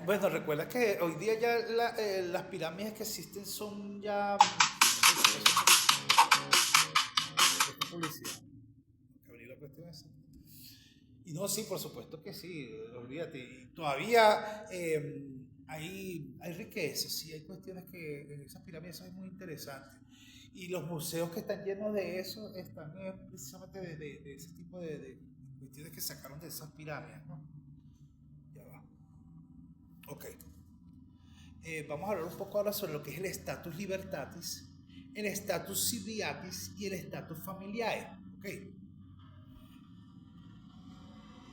Bueno, recuerda que hoy día ya las pirámides que existen son ya... Esto es publicidad. Que abrir la cuestión esa. Y no, sí, por supuesto que sí, olvídate. Y todavía hay riqueza, sí, hay cuestiones que en esas pirámides son muy interesantes. Y los museos que están llenos de eso están precisamente de ese tipo de cuestiones que sacaron de esas pirámides, ¿no? Ya va. Ok. Vamos a hablar un poco ahora sobre lo que es el status libertatis, el status civiliatis y el status familiae. Ok.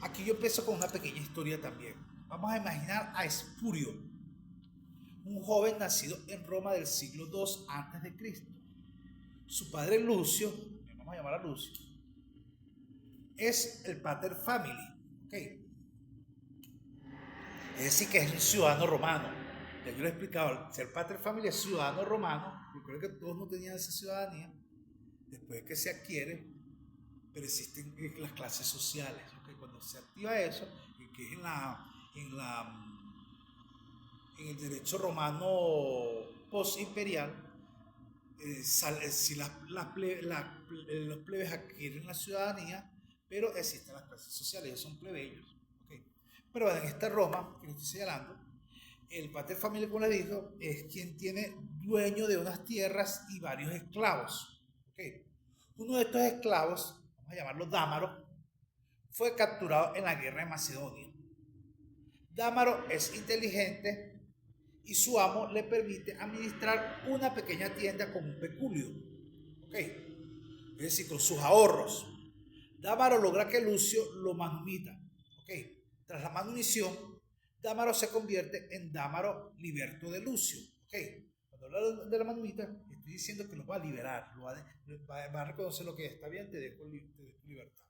Aquí yo empiezo con una pequeña historia también. Vamos a imaginar a Espurio, un joven nacido en Roma del siglo II antes de Cristo. Su padre Lucio, vamos a llamar a Lucio, es el pater family, ¿ok? Es decir, que es un ciudadano romano. Ya yo lo he explicado, ser pater family es ciudadano romano. Recuerden que todos no tenían esa ciudadanía. Después de que se adquiere, pero existen las clases sociales, ¿ok? Cuando se activa eso, que es en el derecho romano post-imperial, si los plebes adquieren la ciudadanía, pero existen las clases sociales, ellos son plebeyos. ¿Okay? Pero en esta Roma, que les estoy señalando, el pater familia, como le dijo, es quien tiene dueño de unas tierras y varios esclavos. ¿Okay? Uno de estos esclavos, vamos a llamarlo Dámaro, fue capturado en la guerra de Macedonia. Dámaro es inteligente y su amo le permite administrar una pequeña tienda con un peculio. ¿Ok? Es decir, con sus ahorros. Dámaro logra que Lucio lo manumita. ¿Ok? Tras la manumisión, Dámaro se convierte en Dámaro liberto de Lucio. ¿Ok? Cuando hablo de la manumita, estoy diciendo que lo va a liberar, va a reconocer lo que está bien, te dejo tu libertad.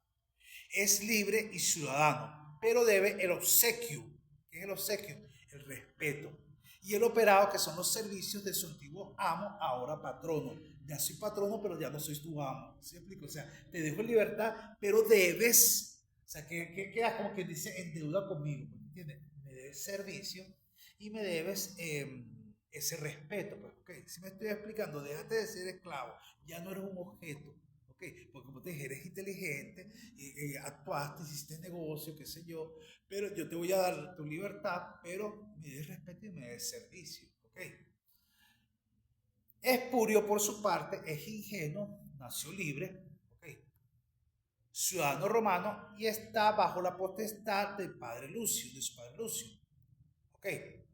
Es libre y ciudadano, pero debe el obsequio. ¿Qué es el obsequio? El respeto. Y el operado, que son los servicios de su antiguo amo, ahora patrono. Ya soy patrono, pero ya no soy tu amo. ¿Sí me explico? O sea, te dejo en libertad, pero debes. O sea, que quedas como que dice en deuda conmigo. ¿Entiendes? Me debes servicio y me debes ese respeto. Pues, okay. Si me estoy explicando, déjate de ser esclavo. Ya no eres un objeto. Okay, porque como te dije, eres inteligente, actuaste, hiciste negocio, qué sé yo, pero yo te voy a dar tu libertad, pero me des respeto y me des servicio. Okay. Espurio, por su parte, es ingenuo, nació libre, okay, ciudadano romano y está bajo la potestad del padre Lucio, de su padre Lucio. Okay.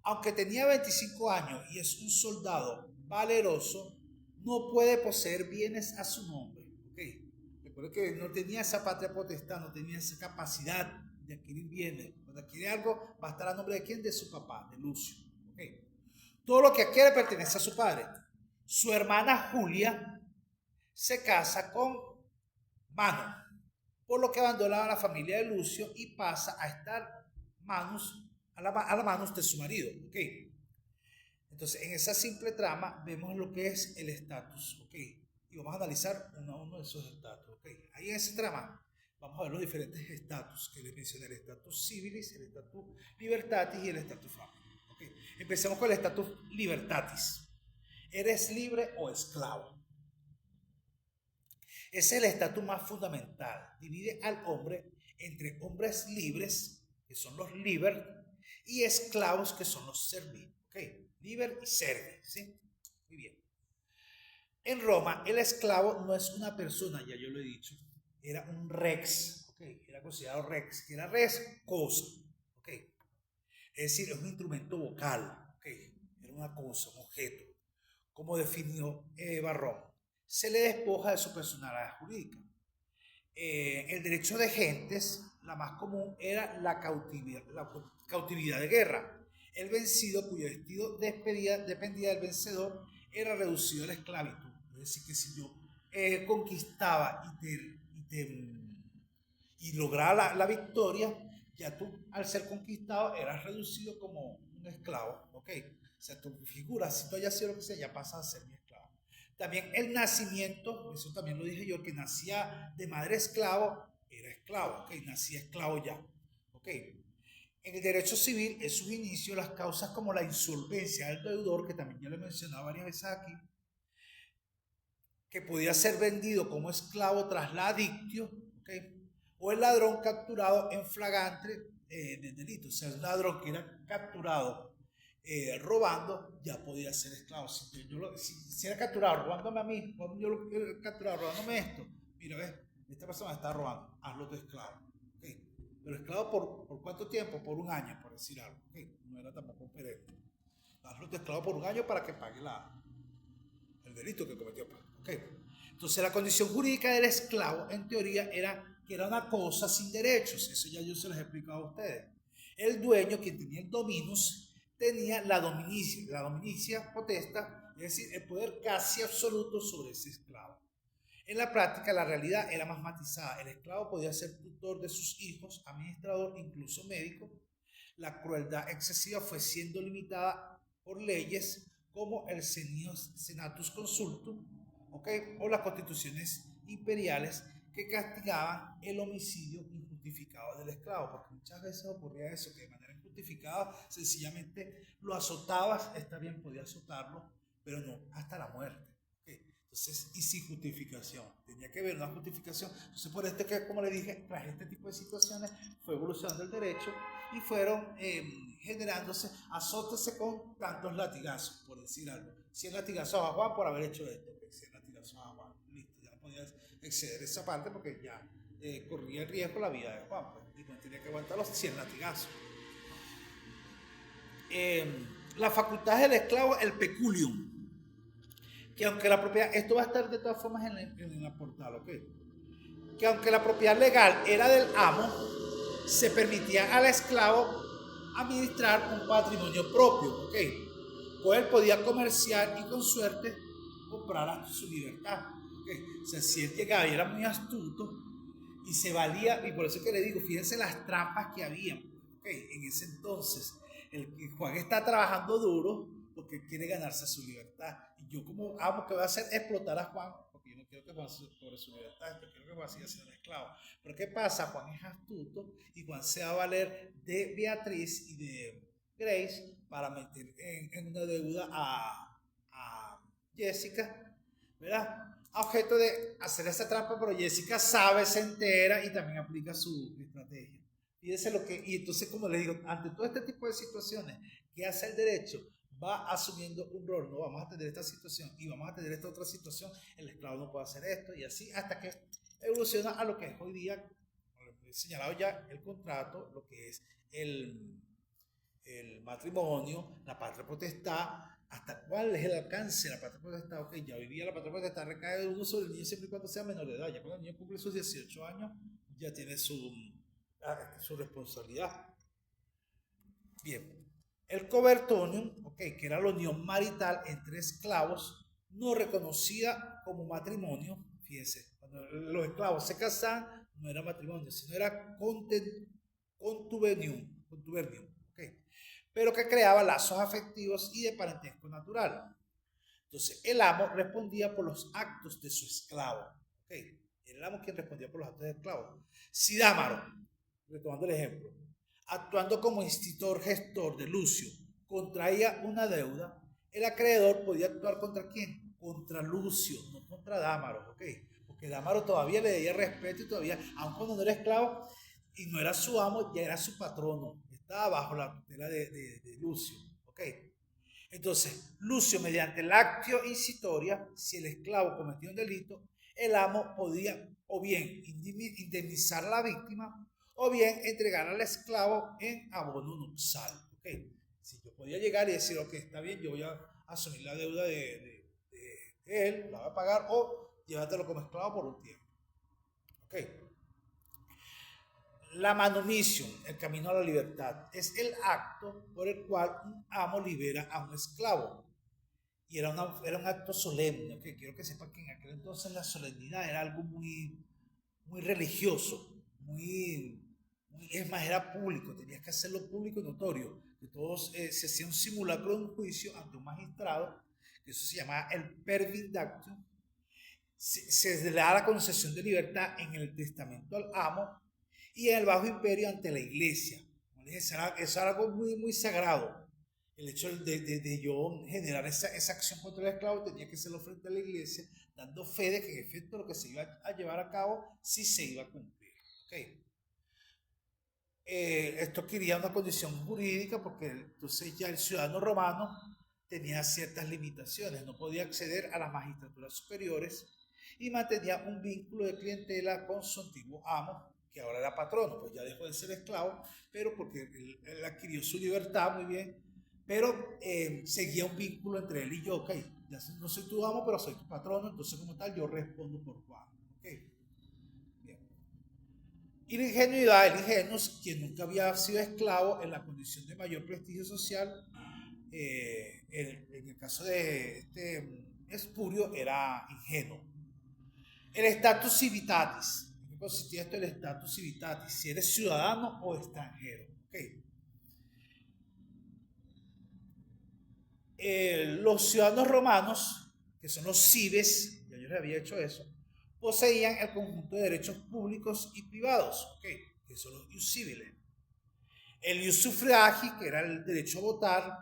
Aunque tenía 25 años y es un soldado valeroso, no puede poseer bienes a su nombre. Okay. Recuerda que no tenía esa patria potestad, no tenía esa capacidad de adquirir bienes. Cuando adquiere algo, va a estar a nombre de quién? De su papá, de Lucio. Okay. Todo lo que adquiere pertenece a su padre. Su hermana Julia se casa con Mano, por lo que abandona a la familia de Lucio y pasa a estar a la manos de su marido. Okay. Entonces, en esa simple trama vemos lo que es el estatus, ¿ok? Y vamos a analizar uno a uno de esos estatus, ¿ok? Ahí en esa trama vamos a ver los diferentes estatus que les mencioné, el estatus civilis, el estatus libertatis y el estatus family, ¿ok? Empecemos con el estatus libertatis. ¿Eres libre o esclavo? Ese es el estatus más fundamental. Divide al hombre entre hombres libres, que son los liber, y esclavos, que son los servi. ¿Ok? Liber y servi. ¿Sí? Muy bien. En Roma, el esclavo no es una persona, ya yo lo he dicho. Era un rex. ¿Ok? Era considerado rex. Que era res, cosa. ¿Ok? Es decir, es un instrumento vocal. ¿Ok? Era una cosa, un objeto. Como definió Barrón, se le despoja de su personalidad jurídica. El derecho de gentes, la más común era la cautividad de guerra. El vencido, cuyo destino dependía del vencedor, era reducido a la esclavitud. Es decir, que si yo conquistaba y lograba la victoria, ya tú, al ser conquistado, eras reducido como un esclavo. ¿Ok? O sea, tu figura, si tú hayas sido lo que sea, ya pasas a ser mi esclavo. También el nacimiento, eso también lo dije yo, que nacía de madre esclavo, era esclavo, ¿ok? Nacía esclavo ya, ¿ok? En el derecho civil, en sus inicios, las causas como la insolvencia del deudor, que también ya lo he mencionado varias veces aquí, que podía ser vendido como esclavo tras la adictio, ¿okay? O el ladrón capturado en flagrante de delito, o sea, el ladrón que era capturado robando ya podía ser esclavo. Si era capturado robándome a mí, cuando yo lo he capturado robándome esto, mira, ves, esta persona está robando, hazlo tu esclavo. ¿Okay? Pero esclavo por cuánto tiempo? Por un año, por decir algo. ¿Okay? No era tampoco un perenne. Hazlo tu esclavo por un año para que pague el delito que cometió. ¿Okay? Entonces la condición jurídica del esclavo, en teoría, era que era una cosa sin derechos. Eso ya yo se los he explicado a ustedes. El dueño, quien tenía el dominus, tenía la dominicia potesta, es decir, el poder casi absoluto sobre ese esclavo. En la práctica, la realidad era más matizada. El esclavo podía ser tutor de sus hijos, administrador, incluso médico. La crueldad excesiva fue siendo limitada por leyes como el Senatus Consultum, ¿okay? O las constituciones imperiales que castigaban el homicidio injustificado del esclavo, porque muchas veces ocurría eso, que de manera injustificada sencillamente lo azotabas, está bien, podía azotarlo, pero no hasta la muerte. ¿Okay? Entonces, y sin justificación, tenía que haber una justificación. Entonces, por esto que, como le dije, tras este tipo de situaciones fue evolucionando el derecho y fueron generándose azotes con tantos latigazos, por decir algo. 100 latigazos a Juan por haber hecho esto, 100 latigazos a Juan, listo, ya no podías exceder esa parte porque ya corría el riesgo la vida de Juan, pues, y no tenía que aguantar los 100 latigazos. La facultad del esclavo, el peculium, que aunque la propiedad, esto va a estar de todas formas en la portal, ¿ok? Que aunque la propiedad legal era del amo, se permitía al esclavo administrar un patrimonio propio, ¿ok? Pues él podía comerciar y con suerte comprar su libertad, ¿okay? O sea, si él llegaba y era muy astuto y se valía, y por eso que le digo, fíjense las trampas que había, ¿okay? En ese entonces, Juan está trabajando duro porque quiere ganarse su libertad. Y yo como amo, que voy a hacer explotar a Juan, porque yo no quiero que Juan sobre su libertad, yo quiero que Juan siga siendo esclavo. Pero ¿qué pasa? Juan es astuto y Juan se va a valer de Beatriz y de Grace para meter en una deuda a Jessica, ¿verdad? A objeto de hacer esa trampa, pero Jessica sabe, se entera y también aplica su estrategia. Fíjense lo que, y entonces, como le digo, ante todo este tipo de situaciones, ¿qué hace el derecho? Va asumiendo un rol, no vamos a tener esta situación y vamos a tener esta otra situación, el esclavo no puede hacer esto y así hasta que evoluciona a lo que es hoy día, como he señalado ya, el contrato, lo que es el matrimonio, la patria potestad, hasta cuál es el alcance de la patria potestad. Ok, ya vivía la patria potestad, recae de uno sobre el niño siempre y cuando sea menor de edad. Ya cuando el niño cumple sus 18 años, ya tiene su responsabilidad. Bien, el cobertonium, okay, que era la unión marital entre esclavos, no reconocida como matrimonio, fíjense, cuando los esclavos se casaban, no era matrimonio, sino era contubernium, okay, pero que creaba lazos afectivos y de parentesco natural. Entonces, el amo respondía por los actos de su esclavo, okay, el amo quien respondía por los actos del esclavo. Si Dámaro, retomando el ejemplo, actuando como institutor gestor de Lucio, contraía una deuda, el acreedor podía actuar contra quién? Contra Lucio, no contra Dámaro, ¿ok? Porque Dámaro todavía le debía respeto y todavía, aun cuando no era esclavo y no era su amo, ya era su patrono, estaba bajo la tutela de Lucio, ¿ok? Entonces, Lucio, mediante el actio incitoria, si el esclavo cometía un delito, el amo podía o bien indemnizar a la víctima o bien entregar al esclavo en abono nupcial. ¿Okay? Si yo podía llegar y decir, ok, está bien, yo voy a asumir la deuda de él, la voy a pagar o llévatelo como esclavo por un tiempo. ¿Ok? La manumission, el camino a la libertad, es el acto por el cual un amo libera a un esclavo. Y era un acto solemne, ¿okay? Quiero que sepan que en aquel entonces la solemnidad era algo muy religioso, es más, era público, tenías que hacerlo público y notorio, que todos se hacía un simulacro de un juicio ante un magistrado, que eso se llamaba el pervindactum, se le da la concesión de libertad en el testamento al amo y en el bajo imperio ante la iglesia. Como Eso era algo muy, muy sagrado. El hecho de yo generar esa acción contra el esclavo tenía que hacerlo frente a la iglesia, dando fe de que en efecto lo que se iba a llevar a cabo sí se iba a cumplir. ¿Okay? Esto quería una condición jurídica porque entonces ya el ciudadano romano tenía ciertas limitaciones, no podía acceder a las magistraturas superiores y mantenía un vínculo de clientela con su antiguo amo, que ahora era patrono, pues ya dejó de ser esclavo, pero porque él adquirió su libertad muy bien, pero seguía un vínculo entre él y yo, ok, ya no soy tu amo, pero soy tu patrono, entonces como tal yo respondo por Juan, ok. Bien. Y la ingenuidad, el ingenuo, quien nunca había sido esclavo en la condición de mayor prestigio social, en el caso de Espurio era ingenuo. El status civitatis. ¿En qué consistía esto el status civitatis? Si eres ciudadano o extranjero. Okay. Los ciudadanos romanos, que son los cives, ya yo les había hecho eso, poseían el conjunto de derechos públicos y privados, okay, que son los ius civiles. El ius suffragii, que era el derecho a votar,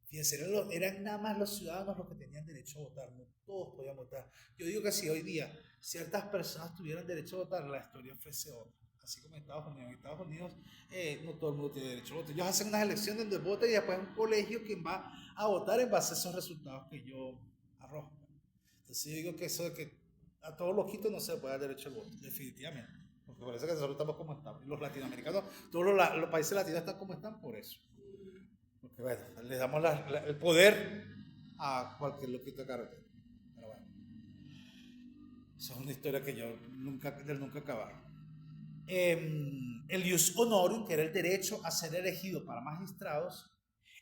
fíjense, eran nada más los ciudadanos los que tenían derecho a votar, no todos podían votar. Yo digo que si hoy día ciertas personas tuvieran derecho a votar, la historia fuese otra. Así como en Estados Unidos. En Estados Unidos no todo el mundo tiene derecho a votar. Ellos hacen unas elecciones donde votan y después un colegio quien va a votar en base a esos resultados que yo arrojo. Entonces yo digo que eso de que a todos los quitos no se le puede dar derecho al voto, definitivamente. Porque parece que nosotros estamos como estamos. Y los latinoamericanos, todos los países latinos están como están por eso. Porque bueno, le damos el poder a cualquier loquito de carretera. Pero bueno, esa es una historia que yo nunca acabar. El ius honorum, que era el derecho a ser elegido para magistrados.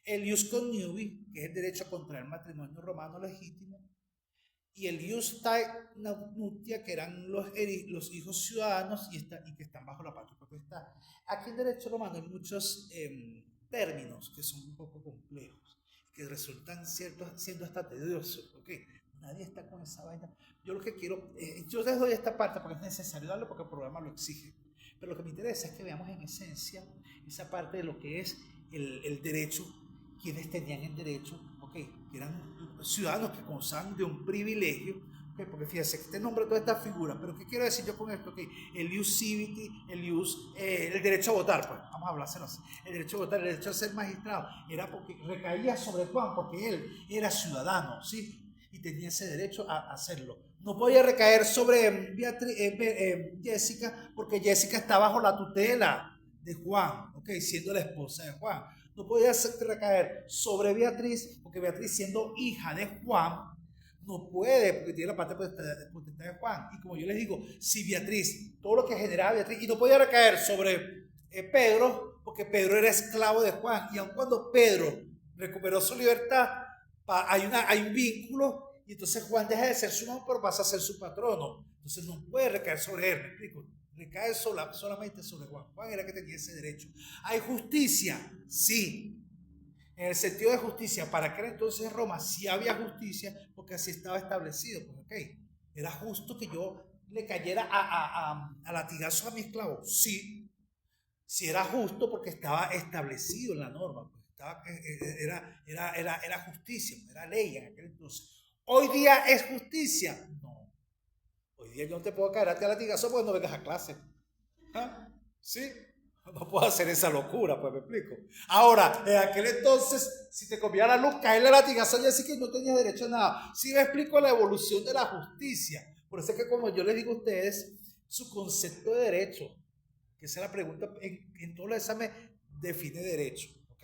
El ius connubii, que es el derecho a contraer matrimonio romano legítimo. Y el ius tae nutia, que eran los hijos ciudadanos y que están bajo la patria potestad. Aquí en derecho romano hay muchos términos que son un poco complejos, que resultan siendo hasta tediosos. Okay. Nadie está con esa vaina. Yo lo que quiero, yo les doy esta parte porque es necesario darlo porque el programa lo exige. Pero lo que me interesa es que veamos en esencia esa parte de lo que es el derecho, quienes tenían el derecho, okay, que eran ciudadanos que gozaban de un privilegio. Okay, porque fíjense, este nombre toda esta figura, pero ¿qué quiero decir yo con esto? Okay, el ius civiti, el derecho a votar, pues vamos a hablárselo así, el derecho a votar, el derecho a ser magistrado, era porque recaía sobre Juan, porque él era ciudadano, ¿sí? Y tenía ese derecho a hacerlo. No podía recaer sobre Jessica, porque Jessica está bajo la tutela de Juan, okay, siendo la esposa de Juan. No podía recaer sobre Beatriz, porque Beatriz, siendo hija de Juan, no puede, porque tiene la parte potestad de Juan. Y como yo les digo, si Beatriz, todo lo que generaba Beatriz, y no podía recaer sobre Pedro, porque Pedro era esclavo de Juan. Y aun cuando Pedro recuperó su libertad, hay un vínculo, y entonces Juan deja de ser su amo, pero pasa a ser su patrono. Entonces no puede recaer sobre él, ¿me explico? Recae solamente sobre Juan. Juan era que tenía ese derecho. ¿Hay justicia? Sí. En el sentido de justicia, para aquel entonces Roma sí había justicia, porque así estaba establecido. Pues, okay. ¿Era justo que yo le cayera a latigazos a mi esclavo? Sí. Sí era justo porque estaba establecido en la norma. Pues era justicia, era ley en aquel entonces. ¿Hoy día es justicia? No. Hoy día yo no te puedo caer a latigazo porque no vengas a clase. ¿Ah? ¿Sí? No puedo hacer esa locura, pues me explico. Ahora, en aquel entonces, si te comía la luz, caerle a latigazo ya sí que no tenías derecho a nada. Sí me explico la evolución de la justicia. Por eso es que como yo les digo a ustedes, su concepto de derecho, que esa es la pregunta, en todos los exámenes define derecho. Ok,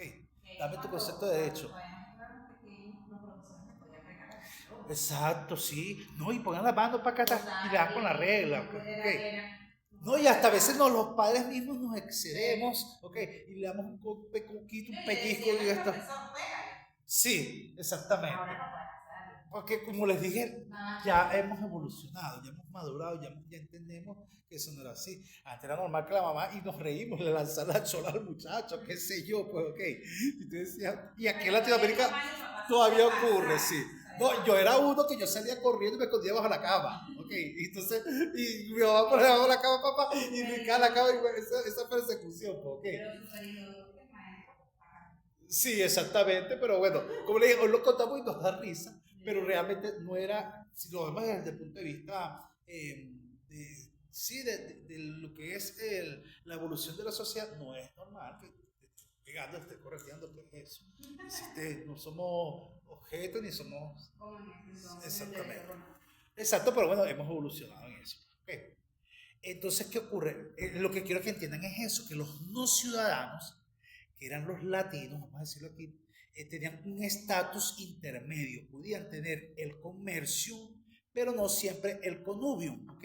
dame tu concepto de derecho. Exacto, sí. No, y pongan las manos para acá y le dan con la regla. Okay. No, y hasta a veces los padres mismos nos excedemos, okay, y le damos un poquito, un pellizco y esto. Sí, exactamente. Porque como les dije, ya hemos evolucionado, ya hemos madurado, ya entendemos que eso no era así. Antes era normal que la mamá, y nos reímos, le lanzara la chola al muchacho, qué sé yo, pues ok. Y tú decías, y aquí en Latinoamérica todavía ocurre, sí. No, yo era uno que yo salía corriendo y me escondía bajo la cama, ok. Y entonces, y mi mamá ponía bajo la cama, papá, y brincaba la cama, y esa persecución, pues, ok. Sí, exactamente, pero bueno, como le dije, hoy lo contamos y nos da risa, pero realmente no era, si lo vemos desde el punto de vista, sí, de lo que es la evolución de la sociedad, no es normal que te estés pegando, estés correteando, ¿qué es eso? No somos objetos ni somos... Como en entonces en el Exactamente. derecho romano. Exacto, pero bueno, hemos evolucionado en eso. Ok. Entonces, ¿qué ocurre? Lo que quiero que entiendan es eso, que los no ciudadanos, que eran los latinos, vamos a decirlo aquí, tenían un estatus intermedio, podían tener el comercio, pero no siempre el connubium, ¿ok?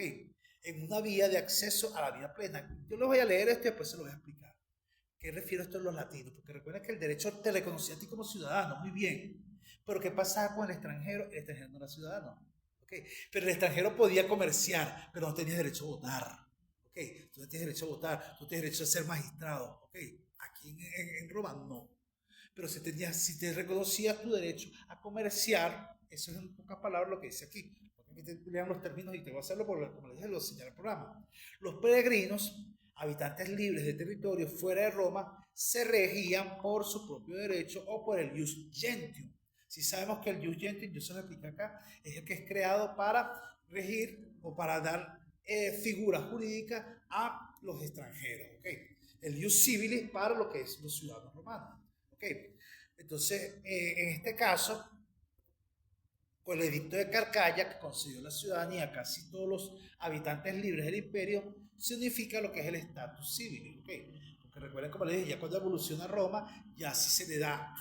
En una vía de acceso a la vida plena. Yo les voy a leer esto y después se lo voy a explicar. ¿Qué refiero esto a los latinos? Porque recuerda que el derecho te reconocía a ti como ciudadano, muy bien. Pero ¿qué pasaba con el extranjero? El extranjero no era ciudadano. ¿Okay? Pero el extranjero podía comerciar, pero no tenía derecho a votar. ¿Okay? Tú no tienes derecho a votar, tú tienes derecho a ser magistrado. ¿Okay? Aquí en Roma no. Pero si te reconocías tu derecho a comerciar, eso es en pocas palabras lo que dice aquí. Aquí te lean los términos y te voy a hacerlo porque, como les dije, lo señala el programa. Los peregrinos, habitantes libres de territorio fuera de Roma, se regían por su propio derecho o por el ius gentium. Si sabemos que el ius gentium, yo se lo explico acá, es el que es creado para regir o para dar figura jurídica a los extranjeros. ¿Okay? El ius civilis para lo que es los ciudadanos romanos. ¿Okay? Entonces, en este caso, pues el edicto de Carcalla, que concedió la ciudadanía a casi todos los habitantes libres del imperio, significa lo que es el estatus civil. ¿Okay? Porque recuerden, como les dije, ya cuando evoluciona Roma, ya sí se le da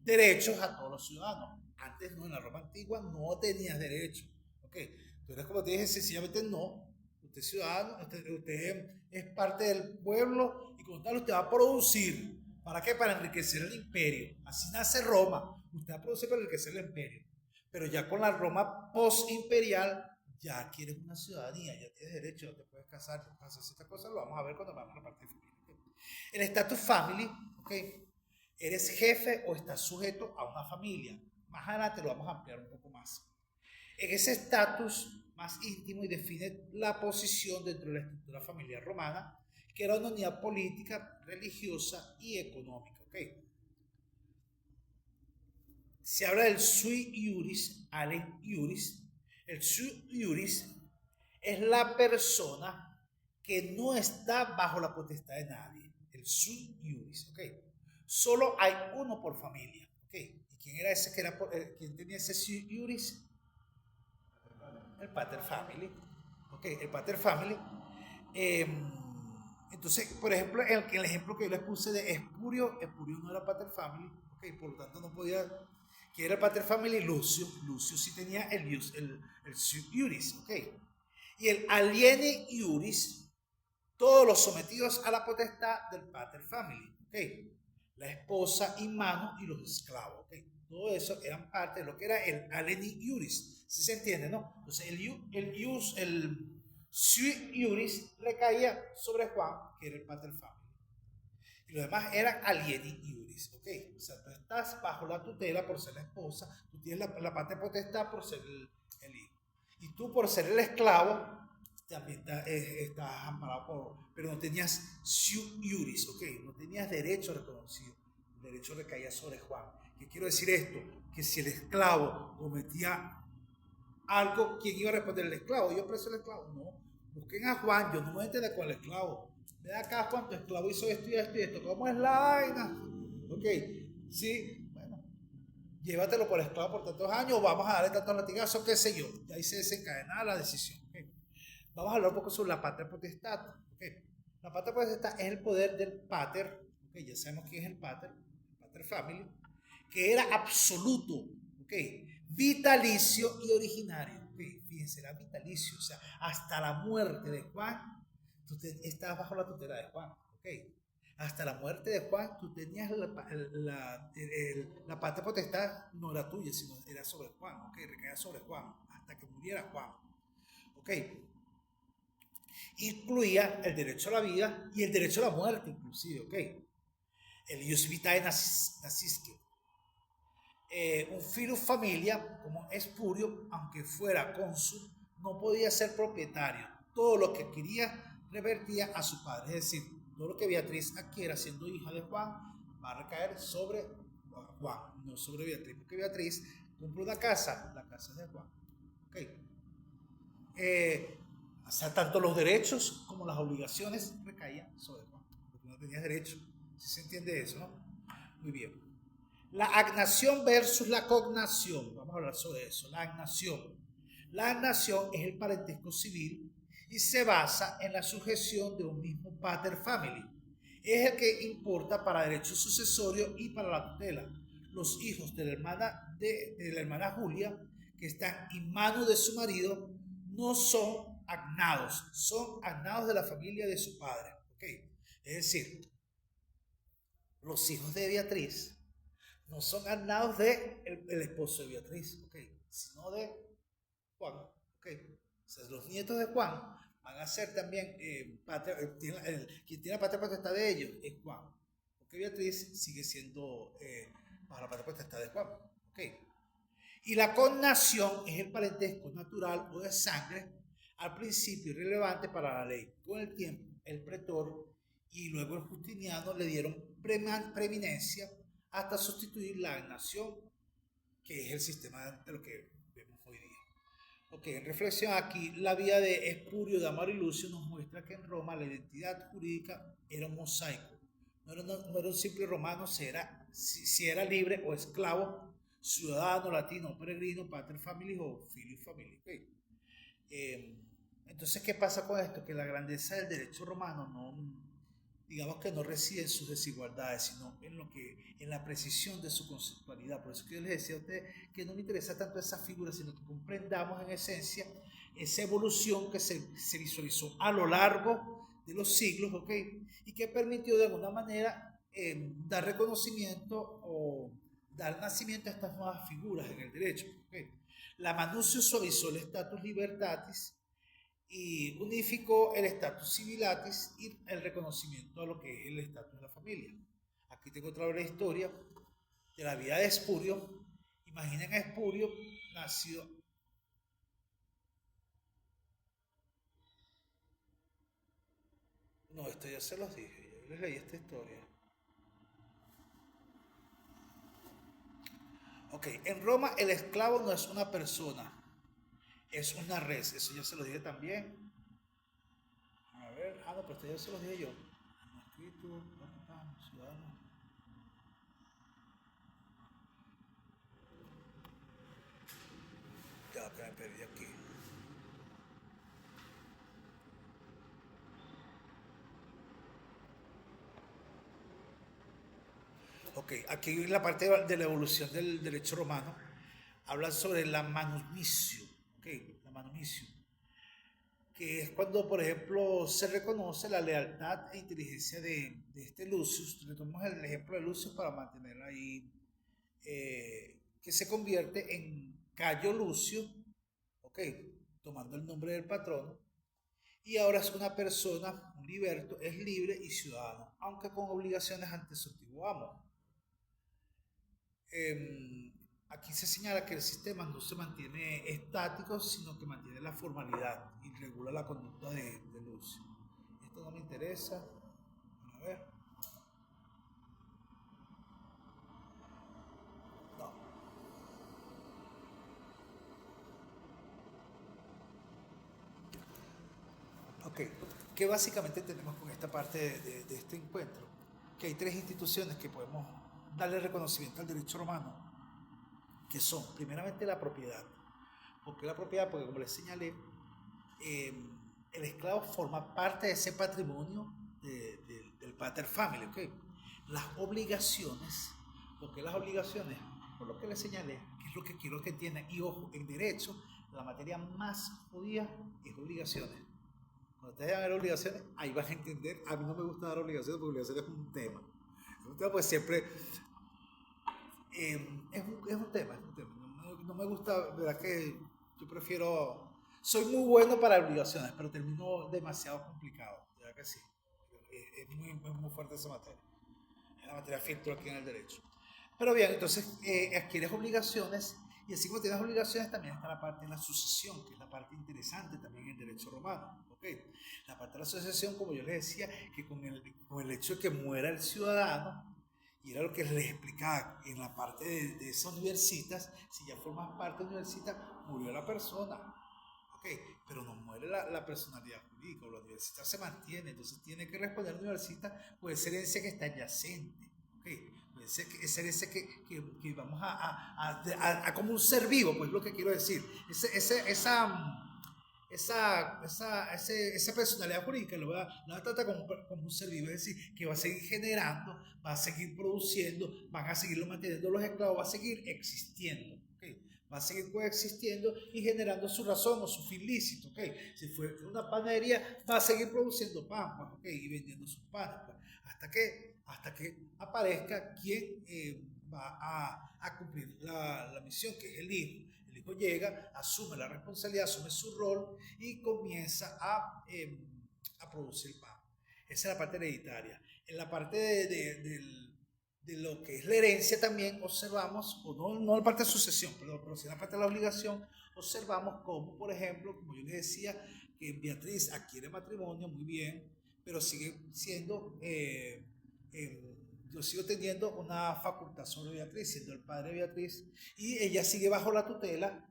derechos a todos los ciudadanos. Antes no, en la Roma antigua no tenías derechos. ¿Okay? Entonces, como te dije, sencillamente no. Usted es ciudadano, usted es parte del pueblo y como tal usted va a producir. ¿Para qué? Para enriquecer el imperio. Así nace Roma. Usted va a producir para enriquecer el imperio. Pero ya con la Roma post-imperial, ya quieres una ciudadanía, ya tienes derecho, ya te puedes casar, te puedes hacer estas cosas, lo vamos a ver cuando vamos a la parte de familia. El status family, ¿ok? Eres jefe o estás sujeto a una familia. Más adelante lo vamos a ampliar un poco más. En ese estatus más íntimo y define la posición dentro de la estructura familiar romana, que era una unidad política, religiosa y económica, ¿ok? Se habla del sui iuris, alem iuris. El sui iuris es la persona que no está bajo la potestad de nadie. El sui iuris, ¿ok? Solo hay uno por familia, ¿ok? ¿Y quién era ese que era quién tenía ese sui iuris? El pater family, ¿ok? El pater family. Eh, entonces, por ejemplo, el ejemplo que yo les puse de Espurio, Espurio no era pater family, ¿ok? Por lo tanto no podía. ¿Quién era el pater family? Lucio. Lucio sí tenía el iuris, ¿ok? Y el alieni iuris, todos los sometidos a la potestad del pater family, ¿ok? La esposa y mano y los esclavos, ¿ok? Todo eso eran parte de lo que era el alieni iuris, ¿sí se entiende, no? Entonces el sui iuris recaía sobre Juan, que era el pater family. Y lo demás era alieni iuris, ¿ok? O sea, tú estás bajo la tutela por ser la esposa, tú tienes la parte potestad por ser el hijo. Y tú por ser el esclavo, también estás amparado pero no tenías sui iuris, ¿ok? No tenías derecho reconocido. El derecho recaía sobre Juan. ¿Qué quiero decir esto? Que si el esclavo cometía algo, ¿quién iba a responder? El esclavo. Yo preso el esclavo. No. Busquen a Juan. Yo no me voy a entender con el esclavo. Ve acá, Juan, tu esclavo hizo esto y esto y esto. ¿Cómo es la vaina? Ok. Sí. Bueno. Llévatelo por esclavo por tantos años. Vamos a darle tantos latigazos, qué sé yo. Y ahí se desencadenaba la decisión. Okay. Vamos a hablar un poco sobre la patria potestad. Okay. La patria potestad es el poder del pater. Okay. Ya sabemos quién es el pater family. Que era absoluto. Okay, vitalicio y originario. Okay, fíjense, era vitalicio, o sea, hasta la muerte de Juan, tú estabas bajo la tutela de Juan. Okay, hasta la muerte de Juan, tú tenías la patria potestad, no era tuya, sino era sobre Juan. Okay, recaía sobre Juan, hasta que muriera Juan. Okay, incluía el derecho a la vida y el derecho a la muerte, inclusive. Okay, el ius vitae nascisque. Un filus familia, como Espurio, aunque fuera cónsul, no podía ser propietario. Todo lo que quería revertía a su padre. Es decir, todo lo que Beatriz adquiera siendo hija de Juan va a recaer sobre Juan, no sobre Beatriz, porque Beatriz compra una casa, la casa es de Juan. Ok. O sea, tanto los derechos como las obligaciones recaían sobre Juan, porque no tenía derecho. ¿Sí se entiende eso, no? Muy bien. La agnación versus la cognación. Vamos a hablar sobre eso. La agnación. La agnación es el parentesco civil y se basa en la sujeción de un mismo pater family. Es el que importa para derecho sucesorio y para la tutela. Los hijos de la hermana Julia, que están en manos de su marido, no son agnados de la familia de su padre. ¿Okay? Es decir, los hijos de Beatriz no son agnados de el esposo de Beatriz, okay, sino de Juan. Okay. O sea, los nietos de Juan van a ser también, quien tiene la patria potestad de ellos es Juan, porque Beatriz sigue siendo bajo la patria potestad de Juan. Okay. Y la connación es el parentesco natural o de sangre, al principio irrelevante para la ley. Con el tiempo, el pretor y luego el Justiniano le dieron preeminencia hasta sustituir la agnación, que es el sistema de lo que vemos hoy día. Ok, en reflexión aquí, la vida de Espurio, Damaro y Lucio nos muestra que en Roma la identidad jurídica era un mosaico. No era un simple romano, si era libre o esclavo, ciudadano, latino, peregrino, pater familias o filio familia. Okay. Entonces, ¿qué pasa con esto? Que la grandeza del derecho romano digamos que no reside en sus desigualdades, sino en la precisión de su conceptualidad. Por eso que yo les decía a ustedes que no me interesa tanto esa figura, sino que comprendamos en esencia esa evolución que se visualizó a lo largo de los siglos, ¿ok? Y que permitió de alguna manera dar reconocimiento o dar nacimiento a estas nuevas figuras en el derecho. ¿Okay? La Manutio suavizó el status libertatis y unificó el status civilatis y el reconocimiento a lo que es el estatus de la familia. Aquí tengo otra breve historia de la vida de Espurio. Imaginen a Espurio, nació... No, esto ya se los dije, yo les leí esta historia. Ok, en Roma el esclavo no es una persona, es una res, eso ya se lo dije también. A ver, no, pero esto ya se lo dije yo. Escrito, ciudadano. Ya que me perdí aquí. Ok, aquí en la parte de la evolución del derecho romano habla sobre la manumicio, ok, la manumicio, que es cuando, por ejemplo, se reconoce la lealtad e inteligencia de este Lucius. Retomamos el ejemplo de Lucius para mantener ahí, que se convierte en Cayo Lucio, ok, tomando el nombre del patrono, y ahora es una persona, un liberto, es libre y ciudadano, aunque con obligaciones ante su antiguo amo. Aquí se señala que el sistema no se mantiene estático, sino que mantiene la formalidad y regula la conducta de Lucio. Esto no me interesa. A ver. No. Ok. ¿Qué básicamente tenemos con esta parte de este encuentro? Que hay tres instituciones que podemos darle reconocimiento al derecho romano, que son, primeramente, la propiedad. ¿Por qué la propiedad? Porque, como les señalé, el esclavo forma parte de ese patrimonio del pater family, ¿ok? Las obligaciones, porque las obligaciones, por lo que les señalé, que es lo que quiero que entiendan, y ojo, en derecho, la materia más jodida es obligaciones. Cuando ustedes van a ver obligaciones, ahí van a entender, a mí no me gusta dar obligaciones, porque obligaciones es un tema. Es un tema, pues siempre, es un tema, no me gusta, verdad que yo prefiero, soy muy bueno para obligaciones, pero termino demasiado complicado, verdad que sí. Es muy fuerte esa materia, es la materia filtro aquí en el derecho. Pero bien, entonces adquieres obligaciones y así como tienes obligaciones también está la parte de la sucesión, que es la parte interesante también en el derecho romano. ¿Okay? La parte de la sucesión, como yo les decía, que con el hecho de que muera el ciudadano Y era lo que les explicaba en la parte de esa universitas. Si ya formas parte de universitas, murió la persona. Ok, pero no muere la personalidad jurídica, la universidad se mantiene, entonces tiene que responder la universidad por esa herencia que está adyacente. Ok, puede ser que esa herencia que vamos a como un ser vivo, pues lo que quiero decir. Esa personalidad jurídica lo va a tratar como un ser vivo, es decir, que va a seguir generando, va a seguir produciendo, van a seguirlo manteniendo los esclavos, va a seguir existiendo. ¿Okay? Va a seguir coexistiendo y generando su razón o su fin lícito. ¿Okay? Si fue una panadería, va a seguir produciendo pan, ¿okay? Y vendiendo sus panes. Hasta que aparezca quien va a cumplir la misión, que es el hijo. El hijo llega, asume la responsabilidad, asume su rol y comienza a producir pan. Esa es la parte hereditaria. En la parte de lo que es la herencia también observamos, o no la parte de sucesión, pero sí en la parte de la obligación, observamos como, por ejemplo, como yo les decía, que Beatriz adquiere matrimonio, muy bien, pero sigue siendo, yo sigo teniendo una facultad sobre Beatriz, siendo el padre de Beatriz, y ella sigue bajo la tutela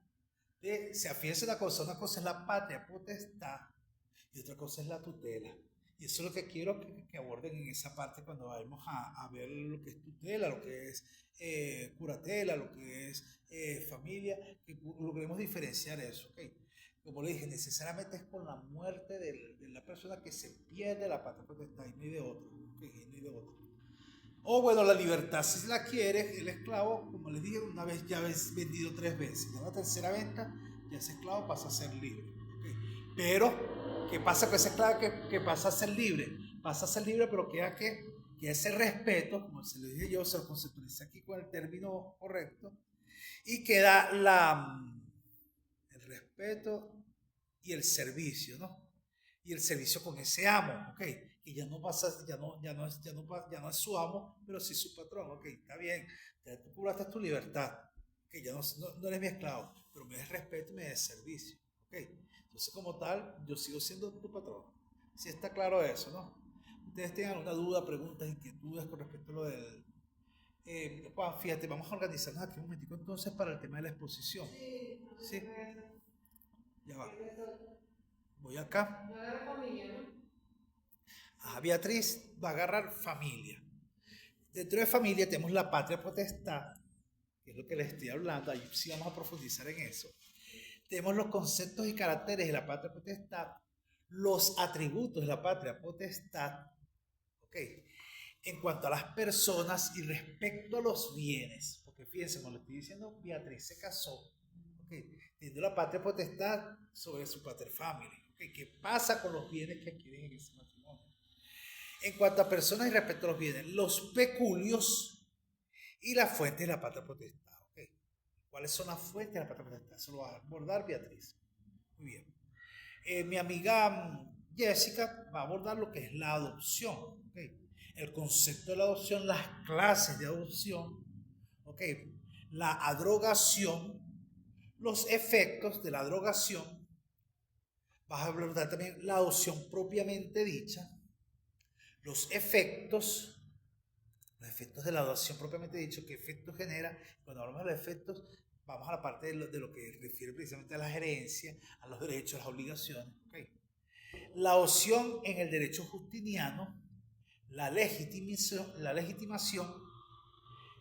se afianza una cosa es la patria potestad y otra cosa es la tutela. Y eso es lo que quiero que aborden en esa parte cuando vayamos a ver lo que es tutela, lo que es curatela, lo que es familia, que logremos diferenciar eso. ¿Okay? Como le dije, necesariamente es con la muerte de la persona que se pierde la patria potestad y no hay de otra. ¿Okay? Y no hay de otra. O bueno, la libertad si la quiere, el esclavo, como les dije, una vez ya vendido 3 veces. Ya la tercera venta, ya ese esclavo pasa a ser libre. ¿Okay? Pero, ¿qué pasa con ese esclavo que pasa a ser libre? Pasa a ser libre, pero queda que ese respeto, como se lo dije yo, se lo conceptualiza aquí con el término correcto, y queda el respeto y el servicio, ¿no? Y el servicio con ese amo, ¿ok? Y ya no pasa, ya no es su amo, pero sí su patrón, ¿ok? Está bien, ya tú curaste tu libertad, que ya no eres mi esclavo, pero me des respeto y me des servicio, ¿ok? Entonces como tal, yo sigo siendo tu patrón. Si está claro eso, ¿no? Ustedes tengan alguna duda, preguntas, inquietudes con respecto a lo del... Juan, fíjate, vamos a organizarnos aquí un momentico entonces para el tema de la exposición. Sí. Ya va. Voy acá. Beatriz va a agarrar familia. Dentro de familia tenemos la patria potestad, que es lo que les estoy hablando, ahí sí vamos a profundizar en eso. Tenemos los conceptos y caracteres de la patria potestad, los atributos de la patria potestad, ¿ok? En cuanto a las personas y respecto a los bienes, porque fíjense, como le estoy diciendo, Beatriz se casó, ¿ok? Teniendo la patria potestad sobre su paterfamily, ¿ok? ¿Qué pasa con los bienes que adquieren en ese matrimonio? En cuanto a personas y respecto a los bienes, los peculios y las fuentes de la patria potestad. ¿Okay? ¿Cuáles son las fuentes de la patria potestad? Eso lo va a abordar Beatriz. Muy bien. Mi amiga Jessica va a abordar lo que es la adopción. ¿Okay? El concepto de la adopción, las clases de adopción, ¿okay? La adrogación, los efectos de la drogación. Vas a abordar también la adopción propiamente dicha, los efectos de la adopción propiamente dicho, qué efectos genera. Cuando hablamos de los efectos, vamos a la parte de lo que refiere precisamente a la gerencia, a los derechos, a las obligaciones. ¿Okay? La adopción en el derecho justiniano, la legitimación,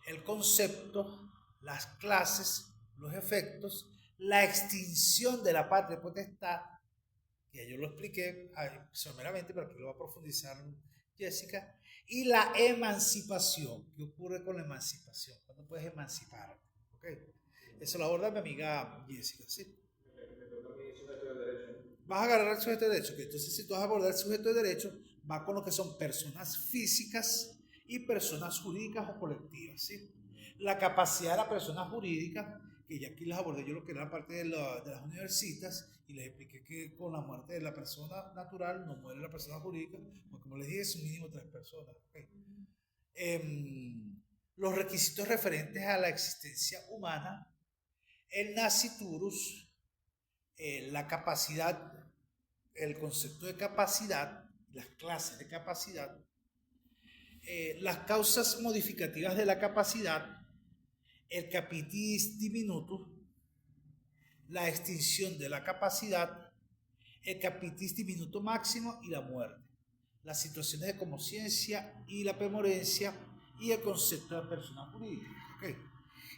el concepto, las clases, los efectos, la extinción de la patria potestad, que yo lo expliqué someramente, pero aquí lo va a profundizar Jessica, y la emancipación. ¿Qué ocurre con la emancipación? ¿Cuándo puedes emanciparte? ¿Okay? Eso lo aborda mi amiga Jessica, ¿sí? Vas a agarrar el sujeto de derecho, que entonces si tú vas a abordar el sujeto de derecho, va con lo que son personas físicas y personas jurídicas o colectivas, ¿sí? La capacidad de la persona jurídica, que ya aquí les abordé yo lo que era la parte de las universitas y les expliqué que con la muerte de la persona natural no muere la persona jurídica, porque como les dije, es un mínimo 3 personas. ¿Okay? Los requisitos referentes a la existencia humana, el nasciturus, la capacidad, el concepto de capacidad, las clases de capacidad, las causas modificativas de la capacidad, el capitis diminutus, la extinción de la capacidad, el capitis diminuto máximo y la muerte, las situaciones de conciencia y la premorencia y el concepto de persona jurídica. ¿Okay?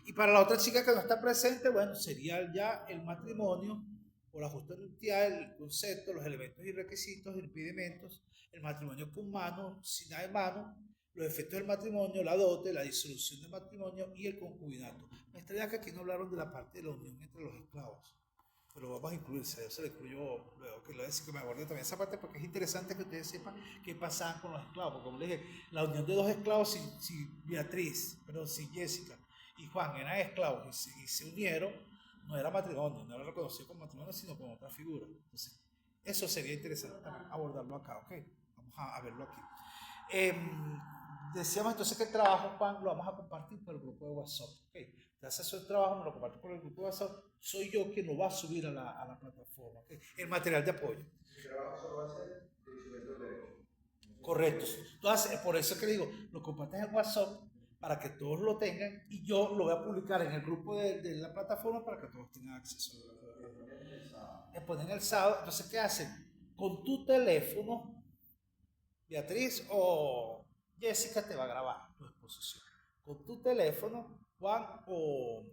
Y para la otra chica que no está presente, bueno, sería ya el matrimonio o la justa nupcial, el concepto, los elementos y requisitos, impedimentos, el matrimonio con mano, sin nada de mano, los efectos del matrimonio, la dote, la disolución del matrimonio y el concubinato. Me extraña que aquí no hablaron de la parte de la unión entre los esclavos, pero vamos a incluirse, yo se lo incluyo luego, que lo decir que me aborde también esa parte porque es interesante que ustedes sepan qué pasaban con los esclavos, porque como les dije, la unión de dos esclavos, si Beatriz, pero si Jessica y Juan eran esclavos y se unieron, no era matrimonio, no era reconocido como matrimonio, sino como otra figura. Entonces, eso sería interesante también abordarlo acá, ¿ok? Vamos a verlo aquí. Decíamos entonces que el trabajo, Juan, lo vamos a compartir por el grupo de WhatsApp, ¿ok? Entonces, el trabajo me lo comparto por el grupo de WhatsApp, soy yo quien lo va a subir a la plataforma, ¿ok? El material de apoyo. El trabajo solo va a ser de instrumento de derecho. Correcto. Entonces, por eso que digo, lo compartes en WhatsApp para que todos lo tengan y yo lo voy a publicar en el grupo de la plataforma para que todos tengan acceso. Le ponen el sábado. Entonces, ¿qué hacen? Con tu teléfono, Beatriz o Jessica te va a grabar tu exposición. Con tu teléfono, Juan o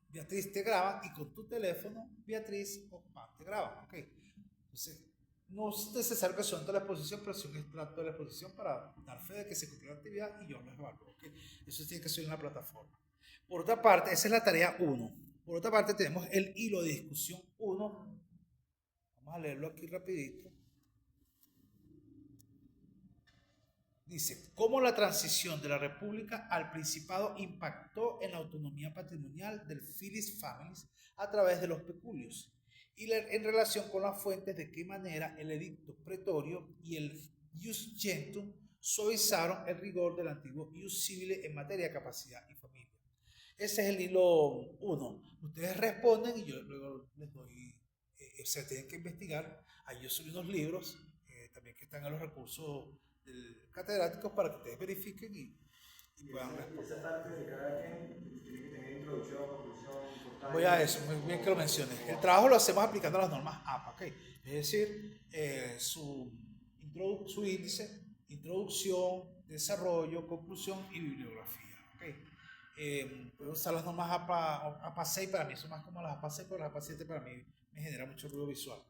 Beatriz te graban y con tu teléfono, Beatriz o Juan te graban. ¿Ok? Entonces, no es necesario que suene la exposición, pero sí un extracto de la exposición para dar fe de que se cumplió la actividad y yo lo evalúo. ¿Okay? Eso tiene que ser en la plataforma. Por otra parte, esa es la tarea 1. Por otra parte, tenemos el hilo de discusión 1. Vamos a leerlo aquí rapidito. Dice, ¿cómo la transición de la República al Principado impactó en la autonomía patrimonial del Filis Familis a través de los peculios? Y en relación con las fuentes, de qué manera el edicto pretorio y el ius gentum suavizaron el rigor del antiguo ius civile en materia de capacidad y familia. Ese es el hilo 1. Ustedes responden y yo luego les doy, se tienen que investigar. Ahí yo subí unos libros también que están en los recursos catedráticos para que ustedes verifiquen y puedan responder. Esa parte de cada quien tiene que tener introducción, conclusión, importancia. Voy a eso, muy bien que lo menciones. El trabajo lo hacemos aplicando las normas APA, ¿ok? Es decir, su índice, introducción, desarrollo, conclusión y bibliografía, ¿ok? Puedo usar las normas APA 6, para mí son más como las APA 6, pero las APA 7 para mí me genera mucho ruido visual.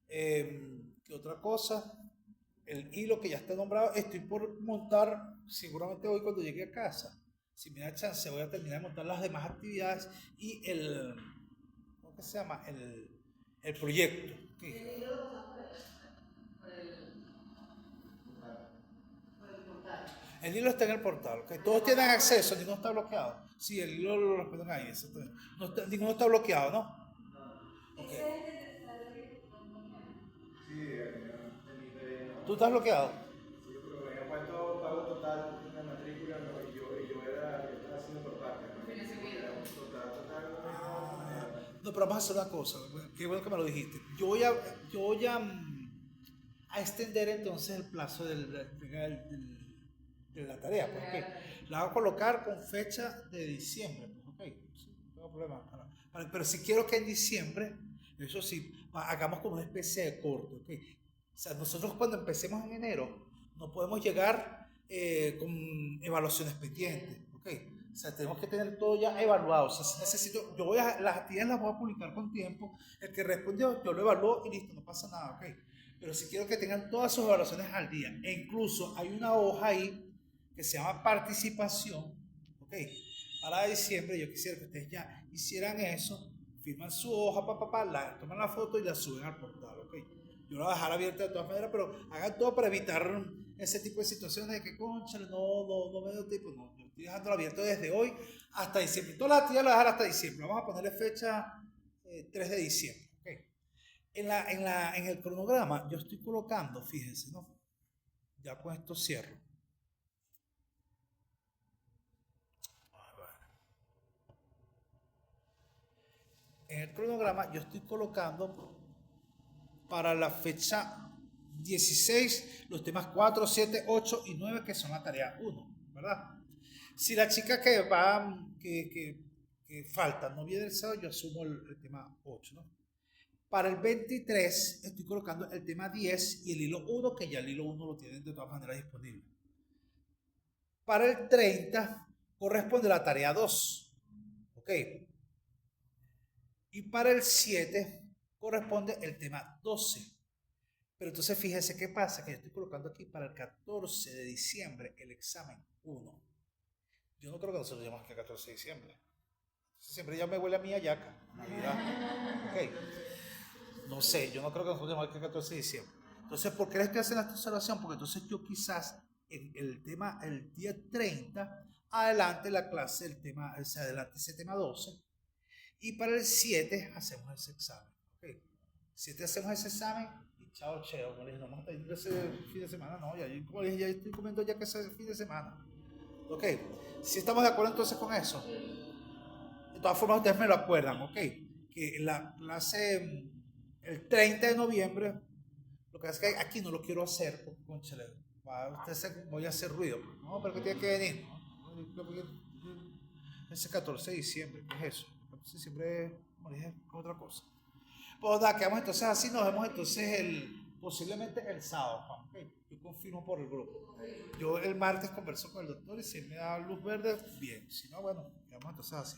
¿Qué otra cosa? El hilo que ya está nombrado, estoy por montar seguramente hoy cuando llegue a casa. Si me da chance, voy a terminar de montar las demás actividades y ¿cómo que se llama? El proyecto. ¿Okay? El hilo está en el portal. ¿Okay? Todos tienen acceso, ninguno está bloqueado. Sí, el hilo lo respetan ahí. No está, ninguno está bloqueado, ¿no? Okay. ¿Tú estás bloqueado? Sí, porque me había puesto pago total en la matrícula, ¿no? Y yo estaba haciendo por partes, ¿no? No, pero vamos a hacer una cosa. Qué bueno que me lo dijiste. Yo voy a extender entonces el plazo de la tarea. Pues, okay. La voy a colocar con fecha de diciembre. Pues, okay. Sí, no tengo problema. Pero si quiero que en diciembre, eso sí, hagamos como una especie de corte. Okay. O sea, nosotros cuando empecemos en enero no podemos llegar con evaluaciones pendientes. Okay. O sea, tenemos que tener todo ya evaluado. O sea, si necesito, las actividades las voy a publicar con tiempo. El que respondió, yo lo evalúo y listo, no pasa nada. Okay. Pero si quiero que tengan todas sus evaluaciones al día. E incluso hay una hoja ahí que se llama participación. Okay. Para diciembre yo quisiera que ustedes ya hicieran eso, firman su hoja, toman la foto y la suben al portal. Okay. Yo la voy a dejar abierta de todas maneras, pero hagan todo para evitar ese tipo de situaciones de que, conchale, no me doy tiempo. No, yo estoy dejándolo abierto desde hoy hasta diciembre. Todas las actividades las voy a dejar hasta diciembre. Vamos a ponerle fecha 3 de diciembre. Okay. En el cronograma yo estoy colocando, fíjense, ¿no? Ya con esto cierro. En el cronograma yo estoy colocando para la fecha 16 los temas 4, 7, 8 y 9 que son la tarea 1, ¿verdad? Si la chica que falta no viene el sábado, yo asumo el tema 8, ¿no? Para el 23 estoy colocando el tema 10 y el hilo 1, que ya el hilo 1 lo tienen de todas maneras disponible. Para el 30 corresponde la tarea 2, ¿ok? Y para el 7 corresponde el tema 12. Pero entonces fíjese qué pasa, que yo estoy colocando aquí para el 14 de diciembre el examen 1. Yo no creo que nosotros llamemos aquí el 14 de diciembre. Siempre ya me huele a mi ayaca, Navidad. Ok. No sé, yo no creo que nosotros llamemos aquí el 14 de diciembre. Entonces, ¿por qué les estoy haciendo esta observación? Porque entonces yo quizás el día 30, adelante la clase, se adelante ese tema 12. Y para el 7 hacemos ese examen. Okay. 7 hacemos ese examen y chao, cheo. Como les dije, no vamos a tener ese fin de semana, no. Como les dije, ya estoy comiendo ya que ese es el fin de semana. Ok. Si estamos de acuerdo entonces con eso. De todas formas, ustedes me lo acuerdan, ok. Que la clase, el 30 de noviembre, lo que pasa es que aquí no lo quiero hacer porque, conchale, voy a hacer ruido. No, pero que tiene que venir. Ese 14 de diciembre, ¿qué es eso? 14 de diciembre, como dije, es otra cosa. Pues da, quedamos entonces así, nos vemos entonces posiblemente el sábado, Juan. Okay. Yo confirmo por el grupo. Yo el martes converso con el doctor y si me da luz verde, bien. Si no, bueno, quedamos entonces así.